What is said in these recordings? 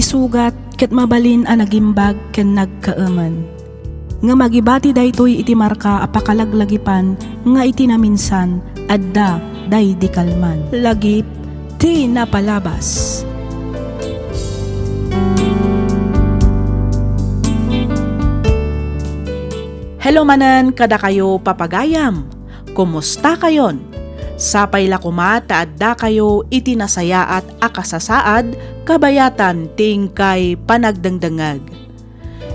sugat ket mabalin a nagimbag ken nagkaaman. Nga magibati daytoy iti marka apakalaglagipan nga iti naminsan adda day di kalman. Lagip ti napalabas. Hello manan kada kayo papagayam. Kumusta kayon? Sapay lakuma taadda kayo iti nasaya at akasasaad kabayatan ting kay panagdangdangag.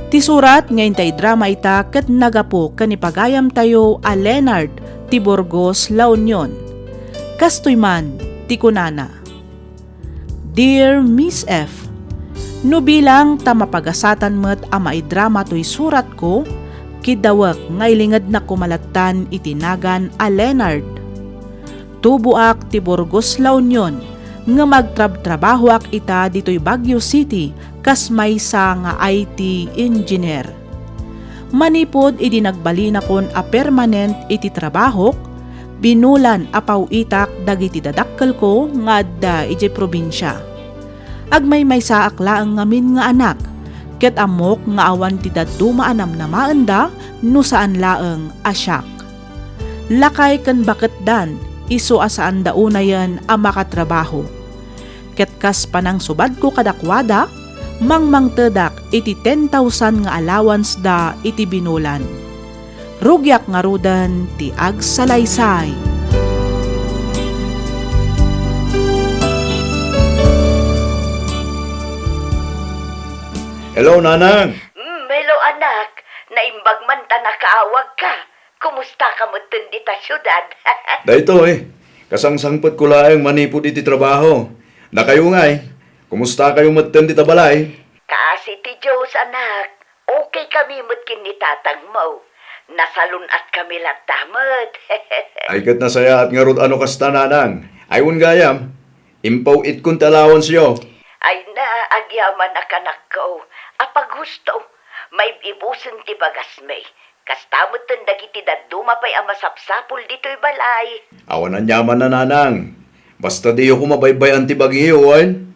Ti surat ngayon tay drama ita ket nagapo kanipagayam tayo a Leonard ti Burgos, La Union. Kastoy man ti kunana. Dear Miss F, no bilang tamapagasatan met a maidrama to'y surat ko, kidawak ngailingad na kumalatan itinagan a Leonard. Tubuak ti Burgos, La Union, nga magtrabahoak ita dito'y Baguio City kas maysa nga IT engineer. Manipod idi nagbalina kon a permanent iti trabahok, binulan apaw itak dagiti dadakkel ko nga adda iti probinsya. Agmay maysa aklaang ngamin nga anak, ket amok nga awan ti daduma anam na maanda no saan laeng asyak. Lakay ken bakit dan, iso asaan dauna yan ang makatrabaho. Ket kas panang subad ko kadakwada, mangmangtedak iti 10,000 nga allowance da iti binulan. Rugyak nga rudan ti agsalaysay. Hello, Nanang! Hello anak, naimbag man ta nakaawag ka. Kumusta ka mo dita syudad? Dahito kasangsangpot ko laeng manipod iti trabaho. Na kayo nga kumusta kayo matten di tabalay? Kasi ti Diyos anak, okay kami mutkin ni tatang mo. Nasalun at kami latamad. Ay kat nasaya at ngarod ano kasta, Nanang. Ayun gayam, impaw it kun talawan siyo. Ay na, agyaman akanak ko. Apag gusto, may ibusin ti bagas may. Kastamot ten dagiti daduma pa'y amasapsapul dito'y balay. Awan ang yaman na, Nanang. Basta di ako mabaybayan ti bagiyon.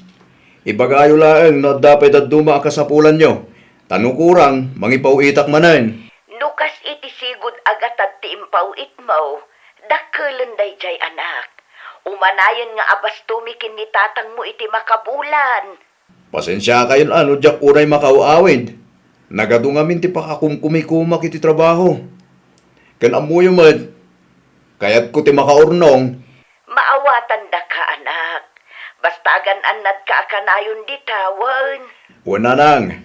Ibagayo laeng na dapat daduma akasapulan nyo. Tanukurang, mangipaw itak manan. Nukas iti sigud agatad ti impawit mo. Dakkelan day jay anak. Umanayon nga abas tumikin ni tatang mo iti makabulan. Pasensya kayo ano jak unay makauawid. Nagadungamin ti pakakumkumikumak iti trabaho. Kan amuyo man, kayat ko ti makaurnong. Maawatan da ka anak. Bastagan anad ka akanayon ditawan. Wala nang,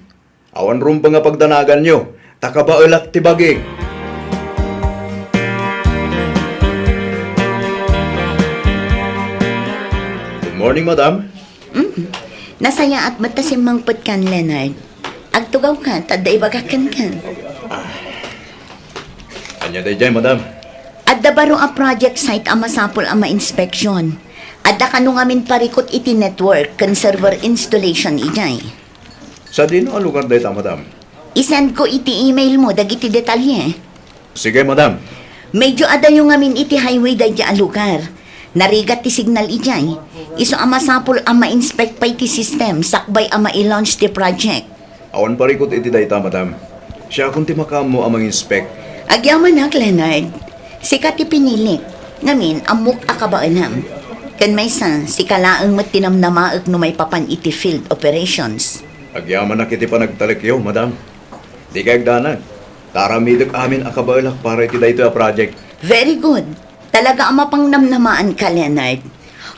awan rumpa nga pagdanagan nyo, takabaulak ti bagi. Good morning, madam. Nasaya at matasimangpot kan, Leonard. Agtugaw ka, tada ibagakan ka. Anya day jay, madam. Adda baro a project site ang masapol ang ma-inspeksyon. Adda kanu ngamin parikot iti network kan server installation ijay. Sa dino ang lugar day ta, madam? Isend ko iti email mo, dagiti detalye. Sige, madam. Medyo ada yung ngamin iti highway day a lugar. Narigat ti signal ijay. Iso ang masapol ang ma-inspect pa iti system, sakbay ang ma-launch ti project. Awan parikot iti day ta, madam. Siya kung ti makamo ang mang-inspect. Agyaman na, Leonard. Sikat ti pinilit. Ngamin, amok akabaanam. Kan may si kalaang matinamnamaag no may papan iti field operations. Agyaman na kiti pa nagtalikyo, madam. Di kayagdanan. Taramidok amin akabalak para iti day a project. Very good. Talaga ang mapangnamnamaan ka, Leonard.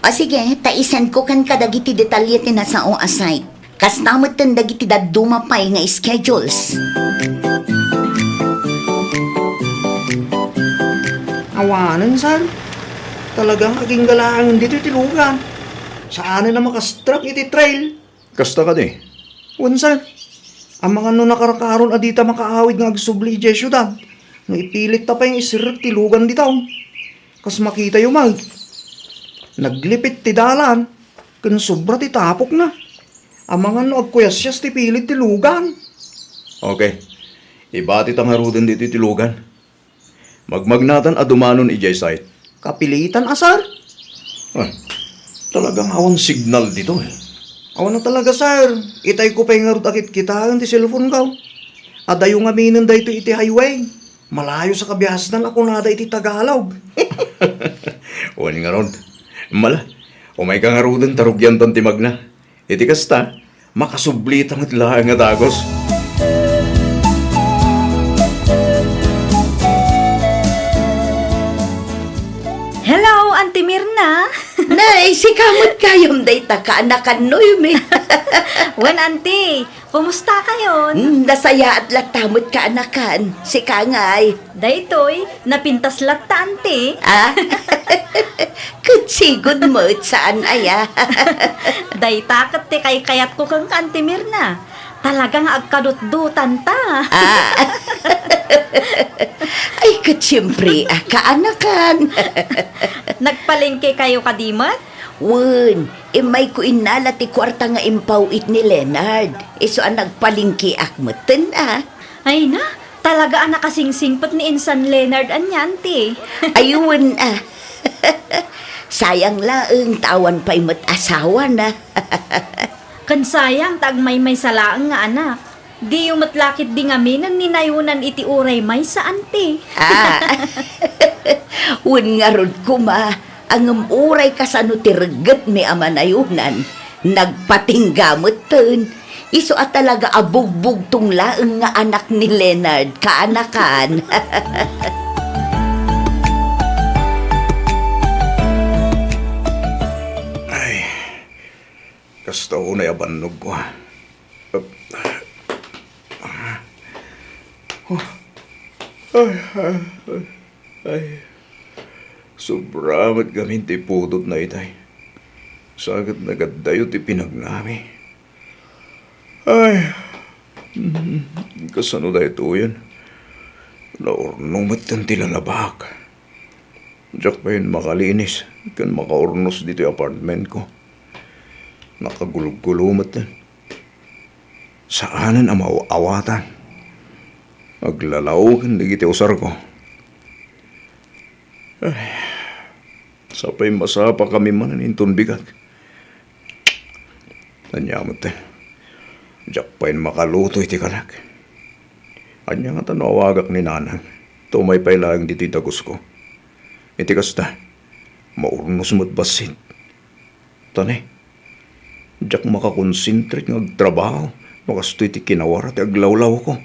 O sige, taisen ko kan kadagiti detalye tinasaong aside. Kastamot ten dagiti daduma pay nga schedules. Awanan, sir. Talagang aging galaan dito tilugan. Saan na makastruck iti trail? Kasta ka di. Wan, sir. Ang mga nakarakaron adita makaawid nga agsubli iti syudad. Nga ipilit ta pa yung isirap tilugan ditaw. Kas makita yung mag. Naglipit ti dalan. Kan sobra ti tapok na. Ang mga agkuyasyas ti pilit tilugan. Okay. Ibati tang haruden dito tilugan. Magmagnatan adumanon ijay site. Kapilitan, asar. Talagang awan signal dito. Awan na talaga, sir. Itay ko pa yung ngarut akit kita ang ti cellphone ka. Adayo nga minin da ito iti highway. Malayo sa kabihas na ako na da iti Tagalog. Uwan nga ron. Mala, umay ka nga ron tarugyan ton timag na. Iti kasta, makasublit ang itlaang nga dagos. Hello, Auntie Mirna. Nay, si kamot kayong dayta ka anakan noy me. Wen, Auntie, kumusta kayon? Nasaya at latamot ka anakan. Si kangay. Daytoy, napintas latta, Auntie. Ah? Kutsigod mo at saan aya. Dayta kat ti kay kayat ko kang Auntie Mirna. Talagang agkadut-dutan ta. Ah. Ay, katsiyempre, kaanakan. Nagpalengke kayo kadimat? Wen, imay ko inala ti kwarta nga impawit ni Leonard. Iso ang nagpalingki akmeten Ay na, talaga ang nakasingsingpot ni Insan Leonard anya, Auntie. Ayun Sayang laeng tawan pa'y mat asawa na. Kansayang tagmay may salaang nga anak. Di yung matlakit di nga minan ni nayunan iti uray may sa Auntie. Wen nga rod ko ma, ang uray kasano ti reget ni ama nayunan. Nagpatinggamot ten. Iso at talaga abugbog tong laeng nga anak ni Leonard, kaanakan. Kasta ko na yabanog ko. Sobramat gamin ti pudot na itay. Sagat na gadayo ti pinagnami. Ay, kasano da ito yan? Naurnumat kan ti lalabak. Diyak pa yun makalinis. Kan makaurnos dito yung apartment ko. Nakagulog-gulumat na. Saanan ang mauawatan? Maglalaw kan digiti usar ko. Ay, sapay masapa kami man inton bigat. Tanyamot eh. Diyak pa yun makaluto iti kanak. Anya nga tanawagak ni nanang. Tumay pa'y lang dito itagos ko. Iti kasta, maurnos mo't basit. Tane, diyak makakonsentrit ng agtrabaho. Makasto iti kinawara ti aglawlaw ko.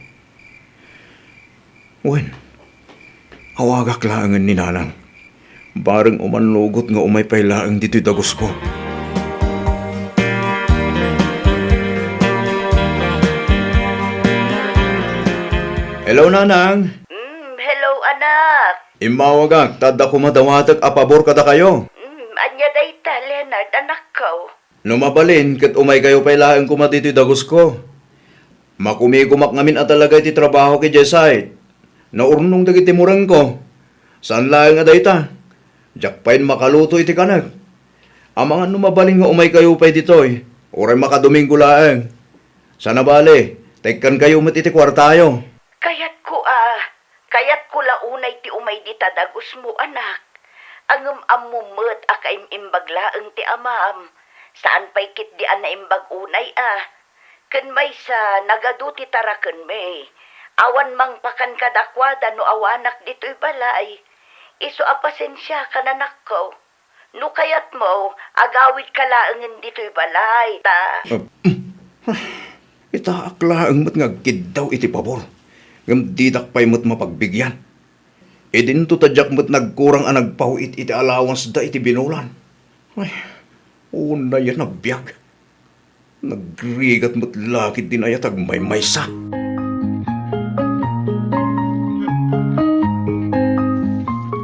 Wen, awagak laangan ni nanang. Bareng umanlugot nga umay pa'y laang dito itagos ko. Hello, nanang. Hello, anak. Imawagak, tada kumadawatag apabor kada kayo. Anya dayta, Leonard, anak ko. Numabalin, kat umay kayo pa'y laang kumatito dagos ko. Makumikumak ngamin at talaga iti trabaho kay Jesay. Naurnong dagiti murang ko. Saan laang nga dayta? Diyak pa'y makaluto iti kanag. Amangan numabalin nga umay kayo pa'y ditoy. Oray makadomingo laang. Sana bale, tekkan kayo mat iti kwartayo. Kayat ko launay ti umay di tadagos mo, anak. Angam amumet akaim imbaglaeng ti amam. Saan pa'y kit di na imbag unay Ken may sa nagadu ti taraken may. Awan mang pakan kadakwada no awanak dito'y balay. Iso apasensya ka nanak ko. No kayat mo, agawid ka laengen dito'y balay. Itaakla ang mat ngagkid daw iti pabor. Ngam didak pa'y mat mapagbigyan. E din to tadyak mat nagkurang ang nagpawit iti allowance da iti binulan. Ay, una yan nagbiag. Nagrigat mat lakit din ayatag may maysa.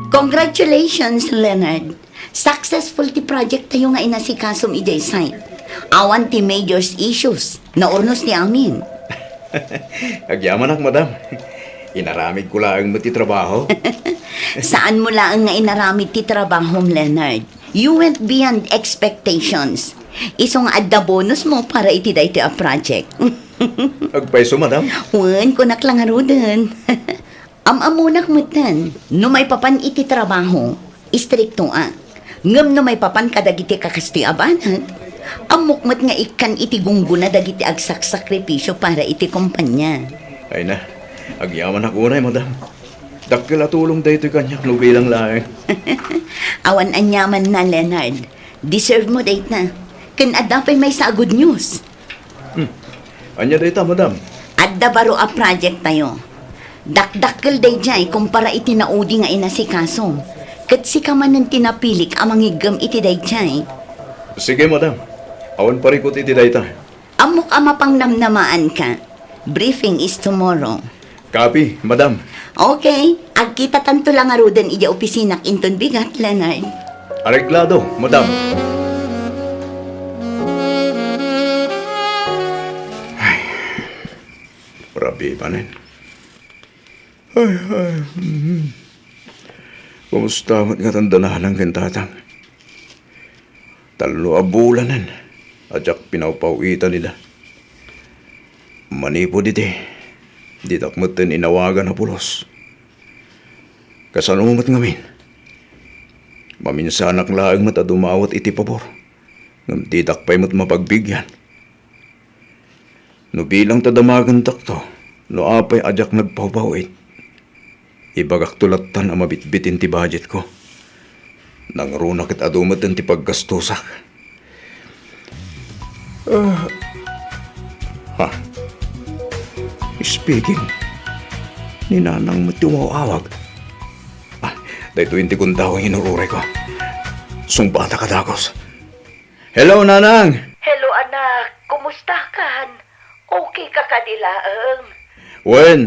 Congratulations, Leonard. Successful ti project tayo nga inasikasom ijay site. Awan ti majors issues. Naurnos ni amin. Agyaman ak, madam. Inaramid ko lang mati trabaho. Saan mo lang nga inaramid ti trabaho, Leonard? You went beyond expectations. Isong adda bonus mo para itiday ti a project. Agpaiso, madam. Wen, kunak lang arudan. Amamunak mo tan. No may papan iti trabaho, istrikto Ngam no may papan kadagiti kakasti abanat. Amok mat nga ikan iti gungguna dagiti agsak sakripisyo para iti kumpanya. Ay na, agyaman ako na, madam. Dakil at tulong dahito kanyak no bilang laeng. Awan anyaman na, Leonard. Deserve mo date na. Kan adapay may sa good news. Anya dahita, madam. Adda baro a project tayo. Dakdakkel day jay kumpara iti naudi nga inasikaso. Kat si kamanan tinapilik amang igam iti day jay. Sige, madam. Awan parikot iti dahita. Amok ama pang namnamaan ka. Briefing is tomorrow. Copy, madam. Okay, agkita tanto lang arudan ija opisinak inton bigat, Leonard. Areglado, madam. Ay, grabe pa nin. Kumusta mat nga tandanahan ng kintatang? Talo abulanan. Adyak pinawpawitan nila. Manipo diti. Di takmutin inawagan na pulos. Kasanumat ngamin. Maminsanak laang mata dumawat iti pabor. Ngam di takpay mo't mapagbigyan. No bilang tadamagan takto, no apay adyak nagpawpawit. Ibagak tulatan ang mabitbitin ti budget ko. Nang runak at adumatan ti paggastusak. Speaking, ni nanang matiwawawag. Dahito hindi kong daw ang inururay ko. Sumbata ka, Dagos. Hello, nanang! Hello anak, kumusta kan? Okay ka kadilaang? Wen,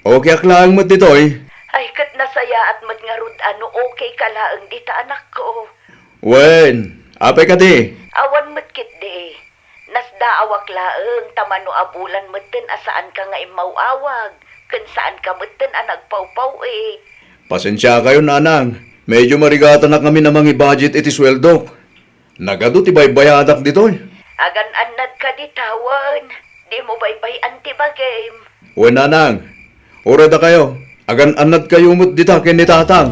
okay aklang mo ditoy. Ay kat nasaya at matngarud ano okay ka laang dita anak ko. Wen, apay ka di. Awan matkit di. Nasdaawak laang tamano abulan maten asaan ka nga imawawag. Kan saan ka maten nagpawpaw eh. Pasensya kayo, nanang. Medyo marigata na kami namang i-budget iti sweldo. Nagado ti baybayadak ditoy. Agan anad ka di tawan. Di mo baybay anti ba game? Wen, nanang. Orada kayo. Agan anad kayo mo't dita ken ni tatang.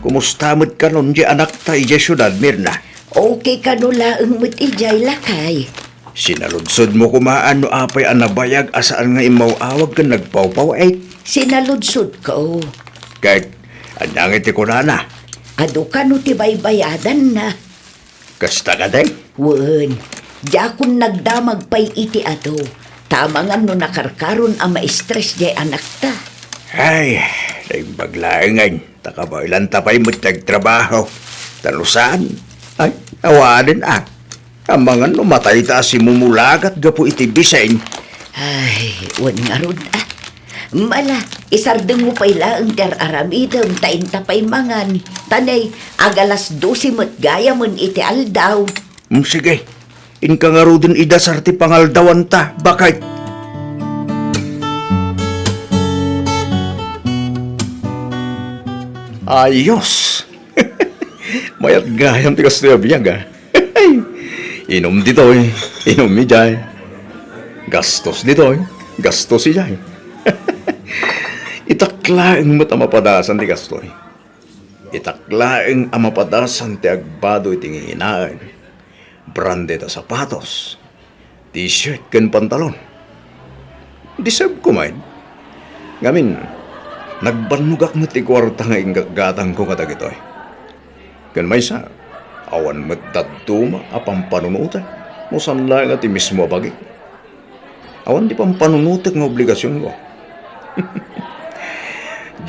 Kumusta mo't kanon di anak ta ije syudad, Mirna? Okay ka no laang mat ijay lakay. Sinaludsod mo kumaan no apay anabayag asaan nga imawawag ka nagpawpaw ay. Sinaludsod ko. Kahit anyangit ti kunana. Ado ka no ti baybayadan na. Kasta ka day? Wen, diya kung nagdamag pa'y iti ato. Tama nga no nakarkaron ang ma-stress jay anak ta. Ay, nang baglaengan. Takabailan tapay mo't nagtrabaho. Talusan. Ay, awanin ah. Ang mga numatay ta si mumulagat gapo iti bisain. Ay, wen nga rod ah. Mala, isardeng mo pa'y laang ter aramidam tain tapay mangan. Tanay, agalas 12 mo't gaya mon iti aldaw. Sige, inka nga din idasar ti pangaldawan ta. Bakit? Ayos! Mayat gayam ti kastoy abiyag ah. Inom dito eh. Inom mi jay. Gastos dito eh. Gastos si jay. Itaklaeng mat amapadasan ti kastoy. Itaklaeng amapadasan ti agbado iti hinaan. Branded na sapatos. T-shirt ken pantalon. Deserve ko man. Ngamin, nagbanugak mo ti kwarta nga inggatang ko katagitoy. Kan may sa, awan mo tatuma apang panunutan. Musan lang at mismo abagi. Awan di pang panunutak nga obligasyon ko.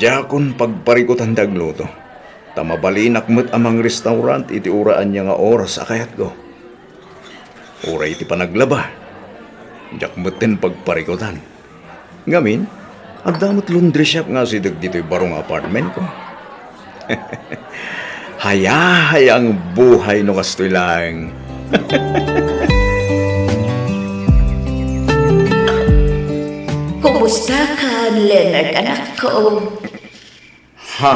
Diyakon pagparikutan dagluto. Tamabalinak mo't amang restaurant iti uraan niya nga oras akayat ko. Uray iti panaglaba. Diyak mo't din pagparikutan. Ngamin, at damot laundry shop nga si dito'y barong apartment ko. Hayang buhay no kastoy lang. Kumusta ka, Leonard, anak ko? Ha?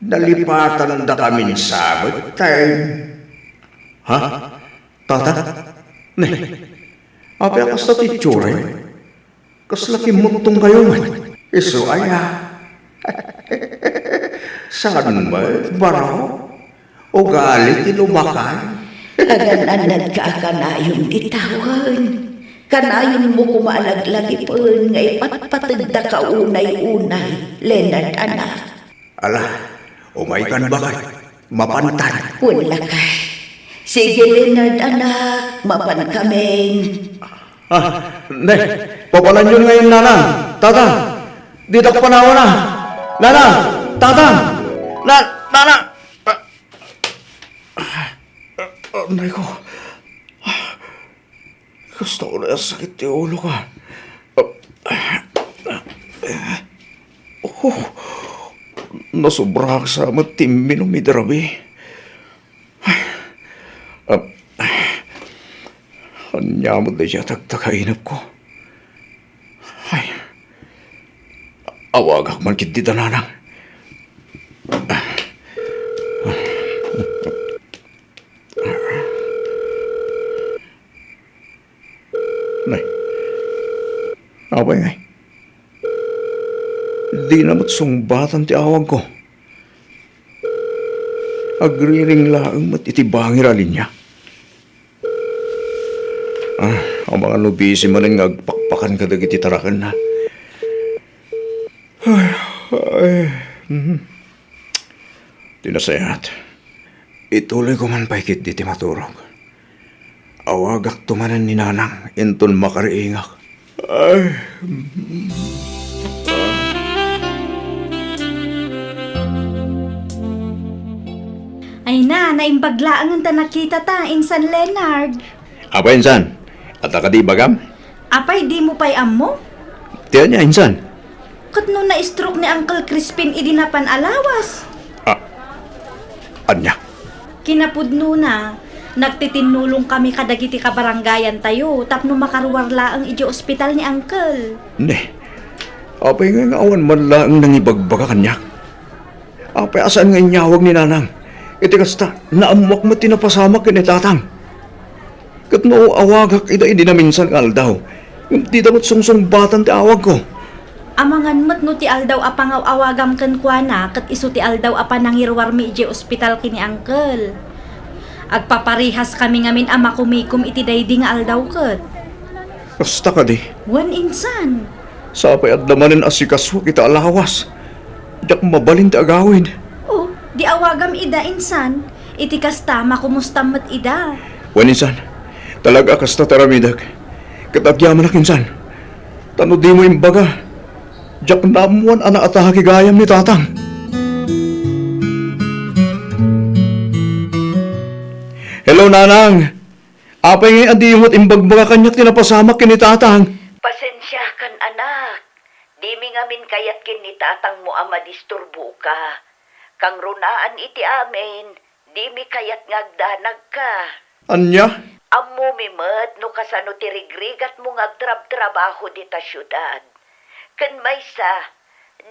Nalipatan na kami ni Sabot time. Ha? Tata? Ne? Api akas na titsura eh. Kas laki mutong kayo man. Iso aya. Saan ba? Baraw? O galit ilumakan? Agan-anad ka kanayon itawan. Kanayon mo kumalaglag ipon nga ipatpatid da ka unay-unay, Leonard anak. Ala, umay kan bakay. Mapantan. Wala ka. Sige, Leonard anak, mapan kaming. Ne, papalan yun ngayon, nanang. Tatang, dito ka panawa na. Nanang, tatang. Nanang. Nay ko. Gusto ko na sakit yung ulo ka. Nasobra ka sa matim minumidrabi. Anyamot na siya tagtakainap ko. Ay, awagak man kit dita nanang. Nay, abay ngay. Di namat sungbatan ti awag ko. Agriring laang matitibangir alin niya. Ang mga nobisi man ang agpakpakan ka dagiti tarakan na. Tinasayat. Ituloy ko man paikit di ti maturog. Awagak tumanan ni nanang inton makariingak. Ay na, naimbaglaang ang nakita ta in San Leonard. Apa insan? At akadi bagam? Apay, di mo pa'y ammo? Tiyan niya insan. Kat no na-stroke ni Uncle Crispin idinapan alawas. Anya? Kinapudno na, nagtitinulong kami kadagiti kabarangayan tayo, tapno makaruwarla ang idyo ospital ni Uncle. Ne, apay nga awan man lang nang ibagbaga kanya. Apay asan nga inyawag ni nanang? Iti kasta, naamuak mo tinapasamak kini tatang. Kat no awagak ida hindi na minsan aldaw. Di dapat sungsung-batan ti awag ko. Amangan mat no ti aldaw apangaw awagam ken kuana, kat iso ti aldaw apa nangirwar mi idyo ospital kini Uncle. Agpaparihas kami ngamin ama kumikum iti daydi nga aldaw ket. Kasta ka di. Wan insan. Sapay at damanin asikaswa kita alawas. Diyak mabalin ti agawid. Oh, di awagam ida insan. Iti kasta makumustam mat ida. Waninsan, talaga kasta taramidag. Katagyaman na kinsan. Tano di mo imbaga. Diyak namuan ana atahaki gayam ni tatang. Hello, nanang. Apay nga adi yung imbagbaga kanyak tinapasamak kini tatang. Pasensya kan anak. Di mi ngamin kayat kin ni tatang mo ama disturbo ka. Kang runaan iti amin, di mi kayat ngagdanag ka. Anya? Ammo mi met no kasano ti rigrigat mo ngagtrab-trabaho dita syudad. Ken maysa,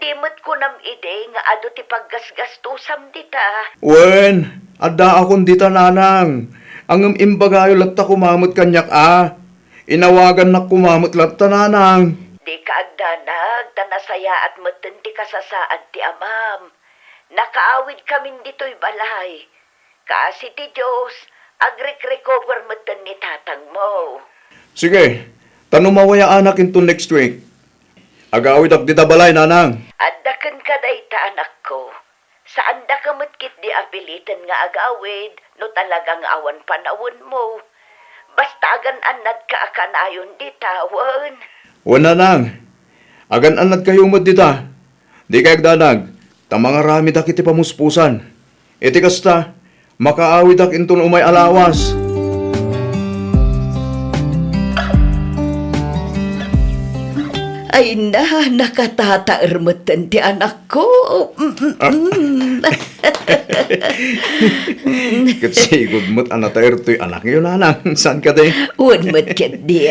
di met ko nam ide nga ado ti paggasgastusam dita. Wen, adda akong dita nanang. Ang imbagayo latta kumamot kanyak Inawagan na kumamot latta nanang. Di ka agdanag, tanasaya at meten ti kasasaad ti amam. Nakaawid kamin dito'y balay. Kasi ti Diyos, agrek-recover meten ni tatang mo. Sige, tanong mawaya anak into next week. Agawid ak dita balay nanang. Addaken ka dayta anak ko. Saan da ka matkit di apilitan nga agawid no talagang awan panawon mo. Basta agan-anad ka akanayon di tawon. Wana nang. Agan anad kayo mo dita. Di kayag danag. Tamang rami dak iti pamuspusan. Iti kasta, makaawid ak inton umay alawas. Ay na, nakatataermeten ti anak ko. Katsigod mo't anatair to'y anak yun nanang. Saan ka day? Uwan mo't ket di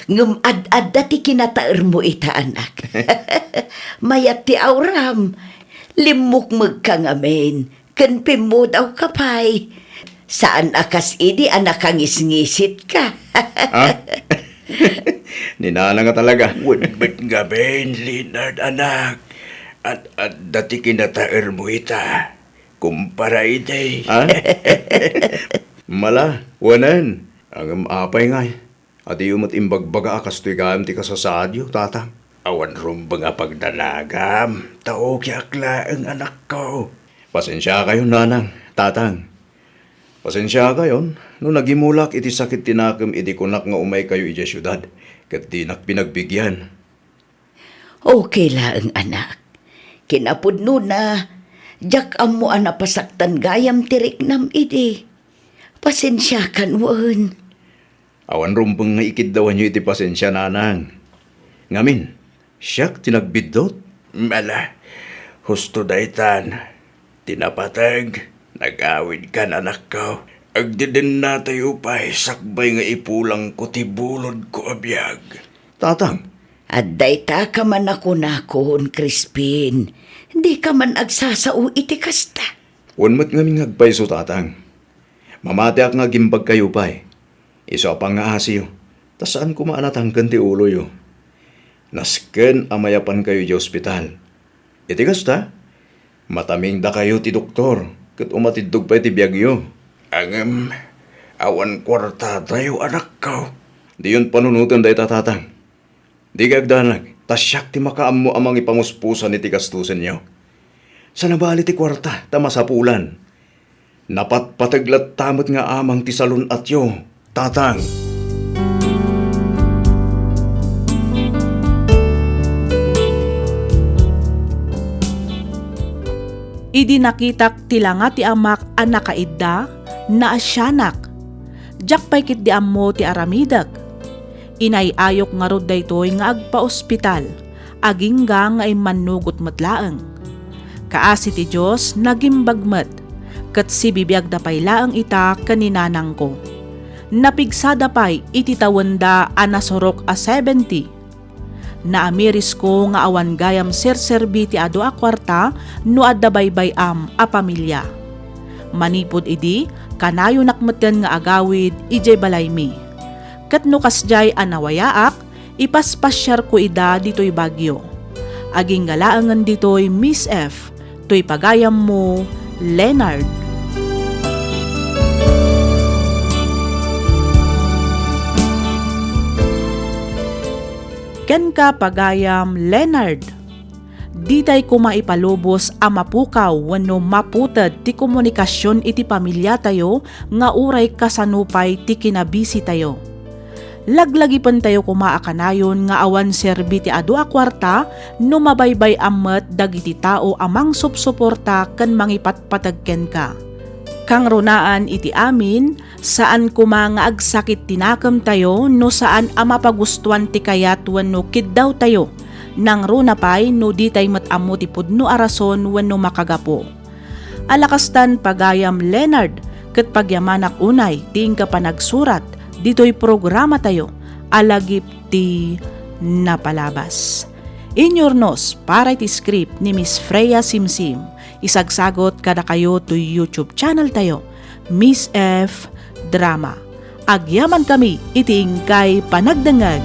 ngum ad-adda ti kinataer mo ita anak. Mayat ti awram. Limukmag ka ngamin. Kanpim mo daw kapay. Saan akas idi anak ang isngisit ka? Ninana nga talaga. Wunbat nga ben, Leonard, anak. At dati kinataer mo ita. Kumpara ite. Ha? Mala, wanan. Ang apay nga. At iyumot imbagbaga akas to'y gam ti kasasadyo, tatang. Awan rumba nga pagdalagam. Tao kiakla ang anak ko. Pasensya kayo, nanang, tatang. Pasensya kayo, no nagimulak iti sakit tinakam iti kunak nga umay kayo iti syudad. Kat di nak pinagbigyan. Okay lang, anak. Kinapudno na, jak amo ana pasaktan gayam tirik nam iti. Pasensya kan wan. Awan rumbang nga ikiddawan nyo iti pasensya, nanang. Ngamin, siyak tinagbidot. Mala, husto daytan. Tinapatag, nag-awid ka na anak ko. Agdidin na tayo pa'y sakbay nga ipulang ko tibulod ko abiyag. Tatang, At dayta ka man ako nakon, Crispin. Hindi ka man agsasao iti kasta. unmat ngaming agpayso, tatang. Mamatiak nga gimbag kayo pa'y. Iso pang nga asiyo. Tas saan kumaanatangkan ti ulo yo? Nasken amayapan kayo di ospital. Iti kasta? Mataming da kayo ti doktor. Kat umatidog pa ti biyagyo. Angam, awan kwarta tayo anak ko. Di yun panunutan day tatang. Di gagdanag, tasyak ti makaam mo amang ipamuspusan iti kastusan nyo. Sa nabali ti kwarta, tamasapulan. Napatpataglat tamot nga amang ti salon at yo, tatang. Idi nakitak tila nga ti amak a nakaidda na asyanak. Jak pay kit di ammo ti aramidak. Inayayok nga rod daytoy nga agpa-ospital. Agingga nga imanugot matlaang. Kaasi ti Diyos nagimbagmat. Kat si bibiyag da pay laang ita kaninanang ko. Napigsada pay iti tawanda a nasorok a 70. Naamiris ko nga awan gayam serserbi ti ado a kwarta no adda baybay a pamilya. Manipod idi, kanayo nakmeten nga agawid ijay balaymi. Kat no kasjay anawayaak, ipaspasyar ko ida dito'y Bagyo. Aging galaangan dito'y Miss F, to'y pagayam mo, Leonard. Ken ka pagayam Leonard. Ditay ko maipalubos a mapukaw wenno maputad ti komunikasyon iti pamilya tayo nga uray kasanupay ti kinabisi tayo. Laglagipan tayo kumaakanayon nga awan serbi ti adu a kwarta no mabaybay ammet dagiti tao amang supsuporta ken mangipatpatagken ka. Kang runaan iti amin, saan kuma nga agsakit tinakam tayo no saan amapagustuan ti kayat wenno kiddaw tayo, nang runapay no ditay matamo ti pudno arason wenno makagapo. Alakastan pagayam Leonard, ket pagyamanak unay ting ka panagsurat, dito'y programa tayo, alagip ti napalabas. Inyornos para iti script ni Miss Freya Simsim. Isagsagot kada kayo to YouTube channel tayo, Miss F Drama. Agyaman kami iting kay panagdangag.